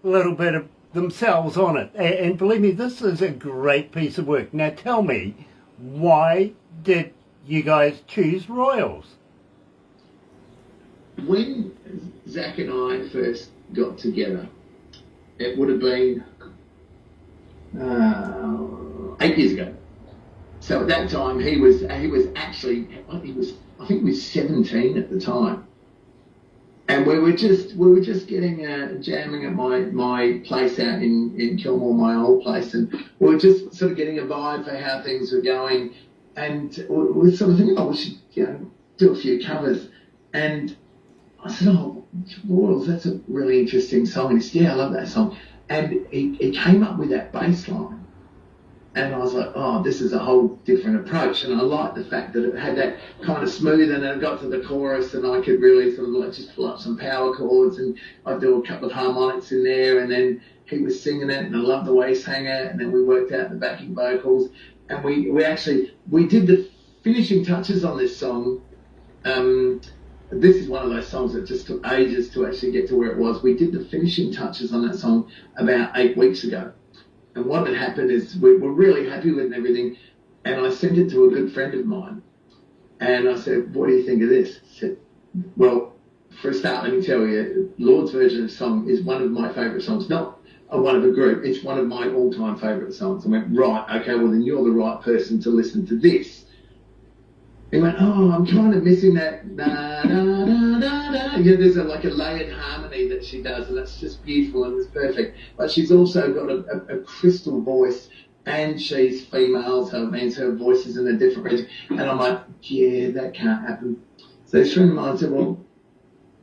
[SPEAKER 1] little bit of themselves on it. And believe me, this is a great piece of work. Now tell me, why did you guys choose Royals?
[SPEAKER 3] When Zach and I first got together, it would have been 8 years ago. So at that time, he was actually, I think he was 17 at the time. And we were just getting jamming at my place out in Kilmore, my old place, and we were just sort of getting a vibe for how things were going, and we were sort of thinking, we should do a few covers. And I said, Royals, that's a really interesting song. And he said, yeah, I love that song. And he came up with that bass line. And I was like, this is a whole different approach. And I liked the fact that it had that kind of smooth, and then it got to the chorus and I could really sort of just pull up some power chords, and I'd do a couple of harmonics in there, and then he was singing it, and I loved the way he sang it, and then we worked out the backing vocals, and we did the finishing touches on this song. This is one of those songs that just took ages to actually get to where it was. We did the finishing touches on that song about 8 weeks ago. And what had happened is we were really happy with everything, and I sent it to a good friend of mine, and I said, what do you think of this? He said, well, for a start, let me tell you, Lord's version of the song is one of my favourite songs, not one of a group, it's one of my all-time favourite songs. I went, right, okay, well then you're the right person to listen to this. He went, I'm kind of missing that da da da da da. There's a layered harmony that she does, and that's just beautiful and it's perfect. But she's also got a crystal voice, and she's female, so it means her voice is in a different region. And I'm like, yeah, that can't happen. So a friend of mine said, well,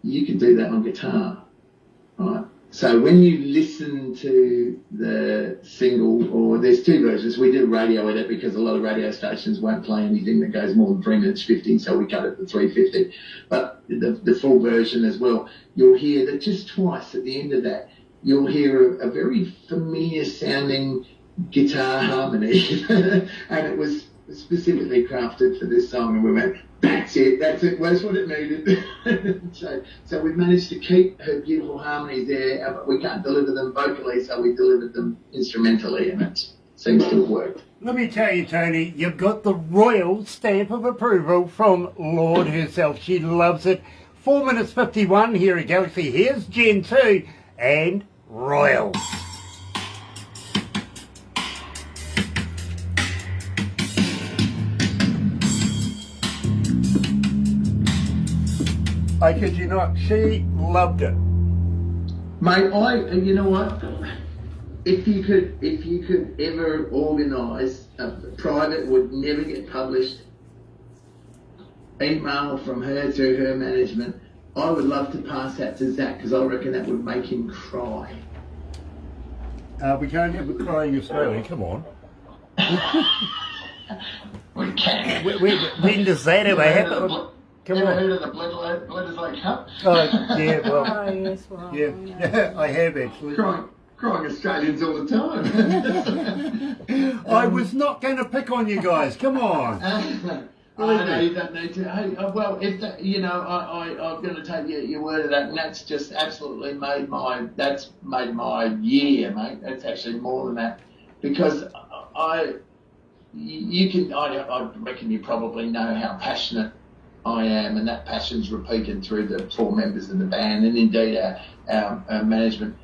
[SPEAKER 3] you can do that on guitar, right? So when you listen to the single, or there's two versions, we did radio edit because a lot of radio stations won't play anything that goes more than 3 minutes 50, so we cut it to 3:50. But the full version as well, you'll hear that just twice at the end of that, you'll hear a very familiar sounding guitar harmony, and it was specifically crafted for this song, and we went, that's it, that's what it needed. so we've managed to keep her beautiful harmonies there, but we can't deliver them vocally, so we delivered them instrumentally, and it seems to have worked.
[SPEAKER 1] Let me tell you, Tony, you've got the royal stamp of approval from Lord herself. She loves it. 4 minutes 51 here at Galaxy. Here's Gen2 and Royal. I kid you not, she loved it.
[SPEAKER 3] Mate, you know what? If you could ever organise a private, would never get published, email from her to her management, I would love to pass that to Zach, because I reckon that would make him cry.
[SPEAKER 1] We can't have a crying Australia, come on.
[SPEAKER 3] We can.
[SPEAKER 1] When does that ever happen? Come
[SPEAKER 3] Ever
[SPEAKER 1] on.
[SPEAKER 3] heard of the blood is like cup?
[SPEAKER 1] Oh, yeah, well,
[SPEAKER 4] Oh, yes, well.
[SPEAKER 1] yeah, I have actually.
[SPEAKER 3] Crying Australians all the time.
[SPEAKER 1] I was not going to pick on you guys, come on.
[SPEAKER 3] I know you don't need to. Hey, well, if that, I'm going to take your word of that, and that's just absolutely made my year, mate. That's actually more than that, because I reckon you probably know how passionate I am, and that passion's repeated through the 4 members of the band, and indeed our management.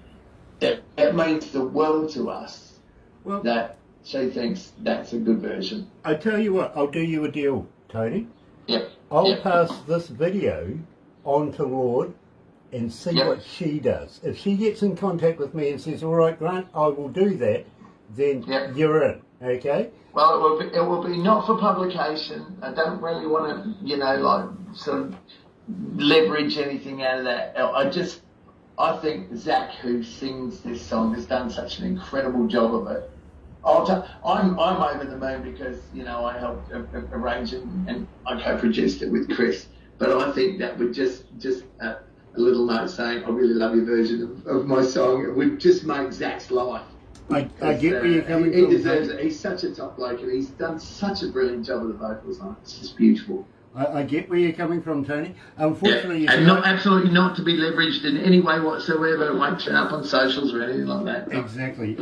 [SPEAKER 3] That means the world to us.
[SPEAKER 1] Well,
[SPEAKER 3] that she thinks that's a good version.
[SPEAKER 1] I tell you what, I'll do you a deal, Tony.
[SPEAKER 3] Yep.
[SPEAKER 1] I'll pass this video on to Lord and see what she does. If she gets in contact with me and says, all right, Grant, I will do that, then you're in, okay?
[SPEAKER 3] Well, it will be not for publication. I don't really want to, sort of leverage anything out of that. I think Zach, who sings this song, has done such an incredible job of it. I'm over the moon because, I helped arrange it and I co-produced it with Chris. But I think that would just a little note saying, I really love your version of my song, it would just make Zach's life.
[SPEAKER 1] I get where you're coming
[SPEAKER 3] from. He
[SPEAKER 1] from.
[SPEAKER 3] deserves it. He's such a top bloke, and he's done such a brilliant job of the vocals on it. It's just beautiful.
[SPEAKER 1] I get where you're coming from, Tony. Unfortunately,
[SPEAKER 3] and absolutely not to be leveraged in any way whatsoever. It won't turn up on socials or anything like that.
[SPEAKER 1] Exactly.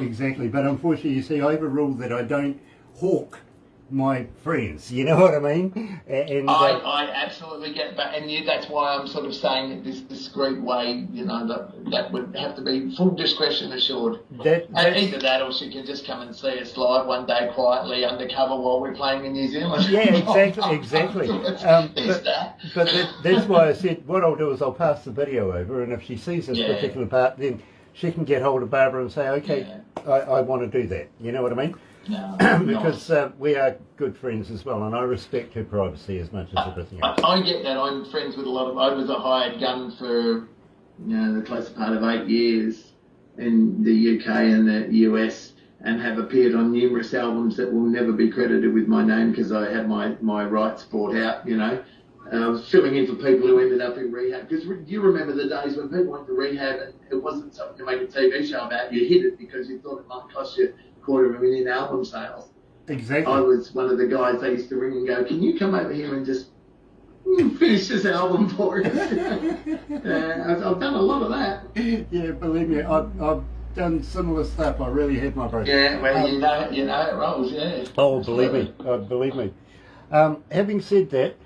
[SPEAKER 1] But unfortunately, you see, I have a rule that I don't hawk my friends. You know what I mean? And
[SPEAKER 3] I absolutely get that, and that's why I'm sort of saying it this discreet way. That would have to be full discretion assured. Either that, or she can just come and see us live one day quietly undercover while we're playing in New Zealand.
[SPEAKER 1] Yeah, exactly. But that's why I said what I'll do is I'll pass the video over, and if she sees this particular part, then she can get hold of Barbara and say, okay, I want to do that. You know what I mean?
[SPEAKER 3] No,
[SPEAKER 1] because we are good friends as well, and I respect her privacy as much as everything else.
[SPEAKER 3] I get that. I'm friends with a lot of. I was a hired gun for the closer part of 8 years in the UK and the US, and have appeared on numerous albums that will never be credited with my name because I had my rights bought out. I was filling in for people who ended up in rehab. Because you remember the days when people went to rehab and it wasn't something to make a TV show about. You hid it because you thought it might cost you $250,000 album sales.
[SPEAKER 1] Exactly.
[SPEAKER 3] I was one of the guys they used to ring and go, can you come over here and just finish this album for us? I've done a lot of that.
[SPEAKER 1] Yeah, believe me, I've done similar stuff. I really had my break.
[SPEAKER 3] Yeah, well, you know it rolls, yeah.
[SPEAKER 1] Oh, believe me. Having said that,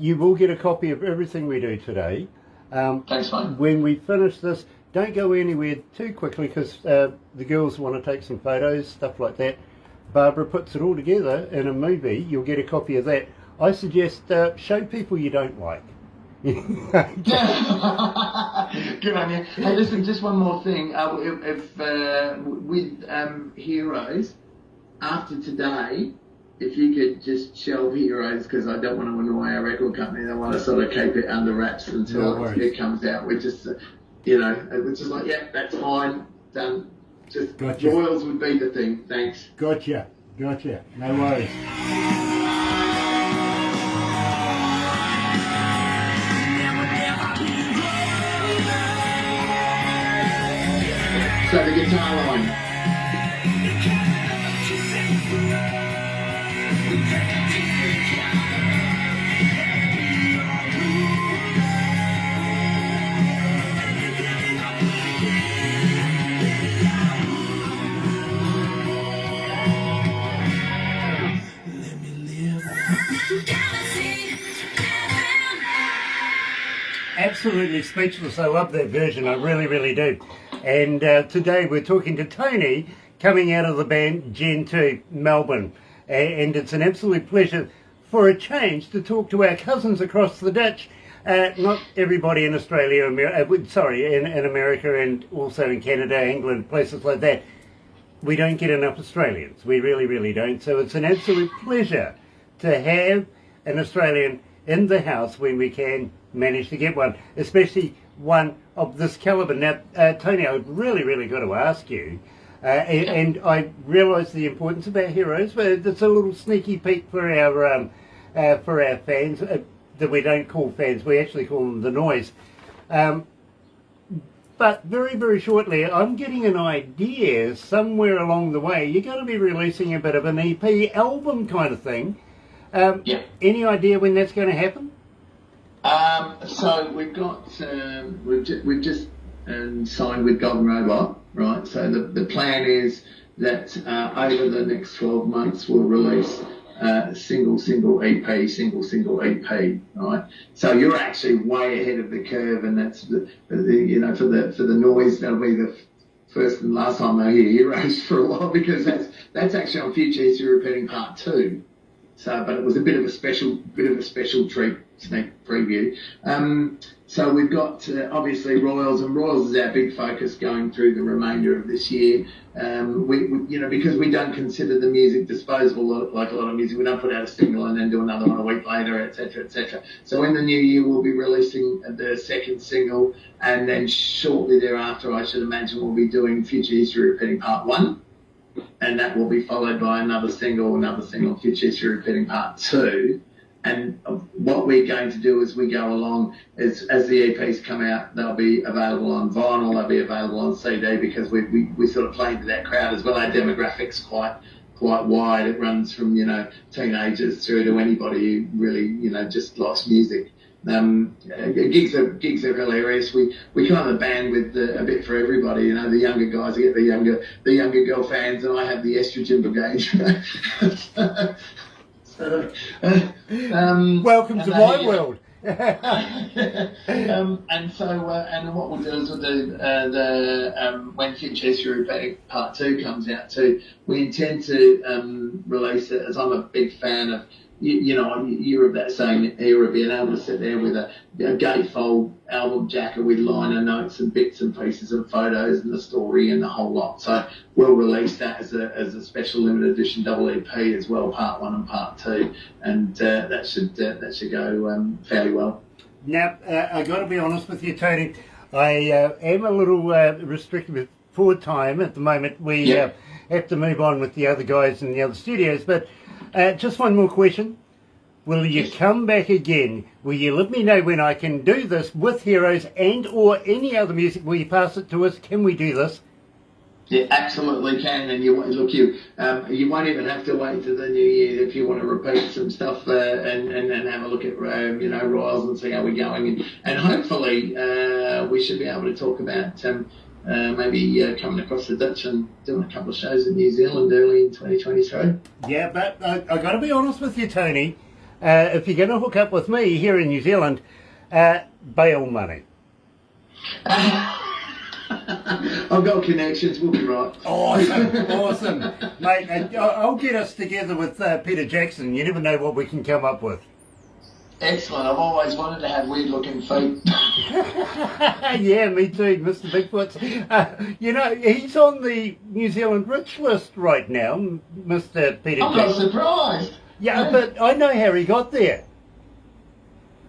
[SPEAKER 1] you will get a copy of everything we do today.
[SPEAKER 3] Thanks, mate.
[SPEAKER 1] When we finish this, don't go anywhere too quickly because the girls want to take some photos, stuff like that. Barbara puts it all together in a movie. You'll get a copy of that. I suggest show people you don't like.
[SPEAKER 3] Good on you. Hey, listen, just one more thing. With Heroes, after today, if you could just shelve Heroes, because I don't want to annoy our record company. They want to sort of keep it under wraps until it comes out. We're just, it's just like, yeah, that's fine, done. Just
[SPEAKER 1] Gotcha.
[SPEAKER 3] Royals would be the thing. Thanks.
[SPEAKER 1] Gotcha. No worries.
[SPEAKER 3] So the guitar line.
[SPEAKER 1] Absolutely speechless. I love that version. I really, really do. And today we're talking to Tony, coming out of the band Gen2, Melbourne. And it's an absolute pleasure for a change to talk to our cousins across the ditch. Not everybody in Australia, in America and also in Canada, England, places like that. We don't get enough Australians. We really, really don't. So it's an absolute pleasure to have an Australian in the house when we can manage to get one, especially one of this calibre. Now, Tony, I've really, really got to ask you, and I realise the importance of our heroes, but it's a little sneaky peek for our fans that we don't call fans, we actually call them the noise. But very, very shortly, I'm getting an idea somewhere along the way, you're going to be releasing a bit of an EP album kind of thing. Any idea when that's going to happen?
[SPEAKER 3] So we've got we've just signed with Golden Robot, right? So the plan is that over the next 12 months we'll release single EP, single EP, right? So you're actually way ahead of the curve, and that's for the noise, that'll be the first and last time I hear Heroes for a while, because that's actually on Future History Repeating Part 2. So, but it was a bit of a special treat, sneak preview. So we've got obviously Royals, and Royals is our big focus going through the remainder of this year. We because we don't consider the music disposable like a lot of music. We don't put out a single and then do another one a week later, etc., etc. So in the new year we'll be releasing the second single, and then shortly thereafter, I should imagine, we'll be doing Future History Repeating Part 1. And that will be followed by another single, Future History Repeating Part 2. And what we're going to do as we go along is, as the EPs come out, they'll be available on vinyl, they'll be available on CD, because we sort of play into that crowd as well. Our demographic's quite wide. It runs from, teenagers through to anybody who really, just likes music. Gigs are hilarious. We kind of band with a bit for everybody. The younger guys get the younger girl fans, and I have the estrogen brigade.
[SPEAKER 1] Welcome to my world.
[SPEAKER 3] And what we'll do is we'll do when Future History Repeating Part 2 comes out too, we intend to release it, as I'm a big fan of, you're of that same era, being able to sit there with a gatefold album jacket with liner notes and bits and pieces and photos and the story and the whole lot. So we'll release that as a special limited edition double EP as well, Part 1 and Part 2, and that should go fairly well.
[SPEAKER 1] Now, I got to be honest with you, Tony. I am a little restricted for time at the moment. We have to move on with the other guys in the other studios, but just one more question. Will you come back again? Will you let me know when I can do this with Heroes and or any other music? Will you pass it to us? Can we do this?
[SPEAKER 3] Yeah, absolutely can. And you won't even have to wait till the new year if you want to repeat some stuff and have a look at Royals and see how we're going. And hopefully we should be able to talk about maybe coming across the ditch and doing a couple of shows in New Zealand early in 2023.
[SPEAKER 1] Yeah, but I got to be honest with you, Tony. If you're going to hook up with me here in New Zealand, bail money.
[SPEAKER 3] I've got connections, we'll be right.
[SPEAKER 1] Awesome. Mate, I'll get us together with Peter Jackson. You never know what we can come up with.
[SPEAKER 3] Excellent. I've always wanted to have weird-looking feet.
[SPEAKER 1] Yeah, me too, Mr. Bigfoot. You know, he's on the New Zealand rich list right now, Mr. Peter.
[SPEAKER 3] I'm not surprised.
[SPEAKER 1] Yeah, but I know how he got there.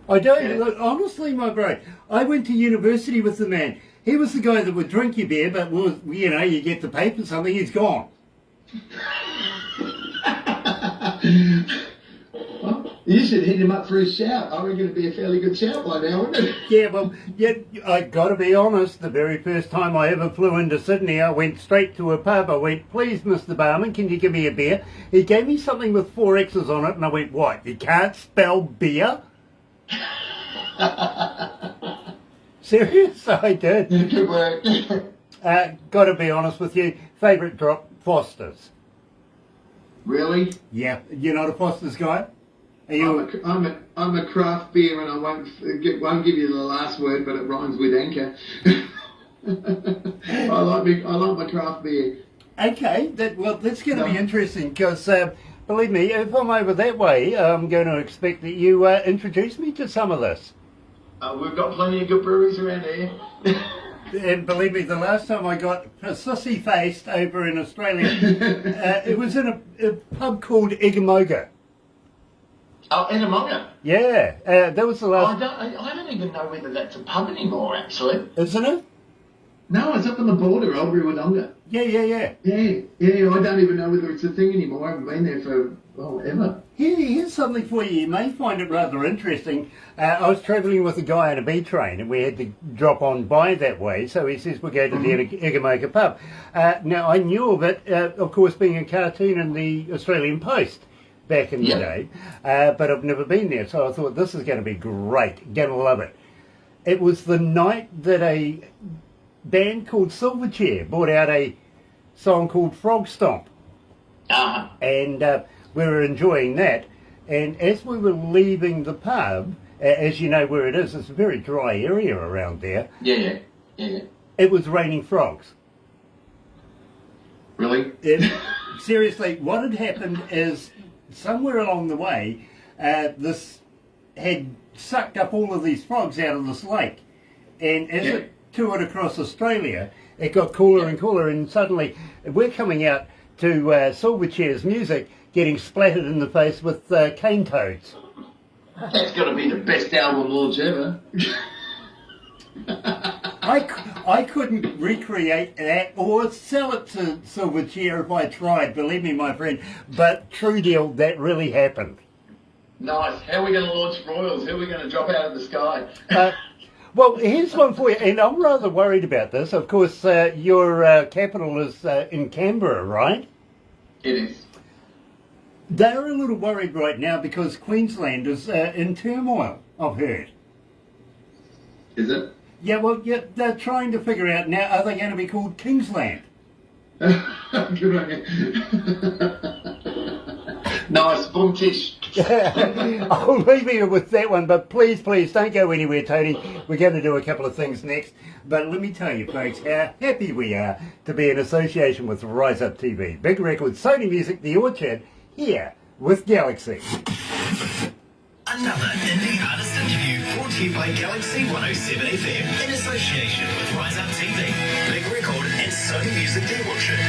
[SPEAKER 1] I don't.
[SPEAKER 3] Yeah.
[SPEAKER 1] Look, honestly, my bro, I went to university with the man. He was the guy that would drink your beer, but was, you know, you get to pay for something, he's gone.
[SPEAKER 3] Well, you should hit him up for a shout. I reckon it'd be a fairly good shout by now, wouldn't it?
[SPEAKER 1] Yeah, well, yeah, I got to be honest, the very first time I ever flew into Sydney, I went straight to a pub. I went, please, Mr. Barman, can you give me a beer? He gave me something with 4 X's on it, and I went, what, you can't spell beer? Serious? I did.
[SPEAKER 3] Good work.
[SPEAKER 1] Got to be honest with you, favourite drop, Foster's.
[SPEAKER 3] Really?
[SPEAKER 1] Yeah, you're not a Foster's guy? Are you?
[SPEAKER 3] I'm a craft beer, and I won't give you the last word, but it rhymes with anchor. I like my craft beer.
[SPEAKER 1] Okay, that's going to be interesting because, believe me, if I'm over that way, I'm going to expect that you introduce me to some of this.
[SPEAKER 3] We've got plenty of good breweries around here.
[SPEAKER 1] And believe me, the last time I got sissy-faced over in Australia, it was in a pub called Igamoga.
[SPEAKER 3] Oh, Enamonga.
[SPEAKER 1] Yeah, that was the last...
[SPEAKER 3] I don't even know whether that's a pub anymore, actually.
[SPEAKER 1] Isn't it?
[SPEAKER 3] No, it's up on the border, Albury Wodonga.
[SPEAKER 1] Yeah.
[SPEAKER 3] Yeah, I don't even know whether it's a thing anymore. I haven't been there for, ever.
[SPEAKER 1] Here's something for you. You may find it rather interesting. I was travelling with a guy on a B train and we had to drop on by that way. So he says, we'll go to the Igamoga pub. Now, I knew of it, of course, being a cartoon in the Australian Post back in the day. But I've never been there. So I thought, this is going to be great. Going to love it. It was the night that a band called Silverchair brought out a song called Frog Stomp. And we were enjoying that. And as we were leaving the pub, as you know where it is, it's a very dry area around there.
[SPEAKER 3] Yeah.
[SPEAKER 1] It was raining frogs.
[SPEAKER 3] Really?
[SPEAKER 1] Seriously, what had happened is somewhere along the way, this had sucked up all of these frogs out of this lake. And as it toured across Australia, it got cooler and cooler, and suddenly we're coming out to Silverchair's music, getting splattered in the face with cane toads.
[SPEAKER 3] That's got to be the best album launch ever.
[SPEAKER 1] I couldn't recreate that or sell it to Silverchair if I tried, believe me, my friend. But true deal, that really happened.
[SPEAKER 3] Nice. How are we going to launch royals? Who are we going to drop out of the sky?
[SPEAKER 1] Well, here's one for you, and I'm rather worried about this. Of course, your capital is in Canberra, right?
[SPEAKER 3] It is.
[SPEAKER 1] They're a little worried right now because Queensland is in turmoil, I've heard.
[SPEAKER 3] Is it?
[SPEAKER 1] Yeah, well, they're trying to figure out now, are they going to be called Kingsland?
[SPEAKER 3] Good on you. Nice, boom tish.
[SPEAKER 1] I'll leave you with that one, but please don't go anywhere, Tony. We're going to do a couple of things next. But let me tell you, folks, how happy we are to be in association with Rise Up TV. Big Record, Sony Music, The Orchard, here with Galaxy.
[SPEAKER 2] Another indie artist interview brought to you by Galaxy 107 FM in association with Rise Up TV, Big Record and Sony Music The Orchard.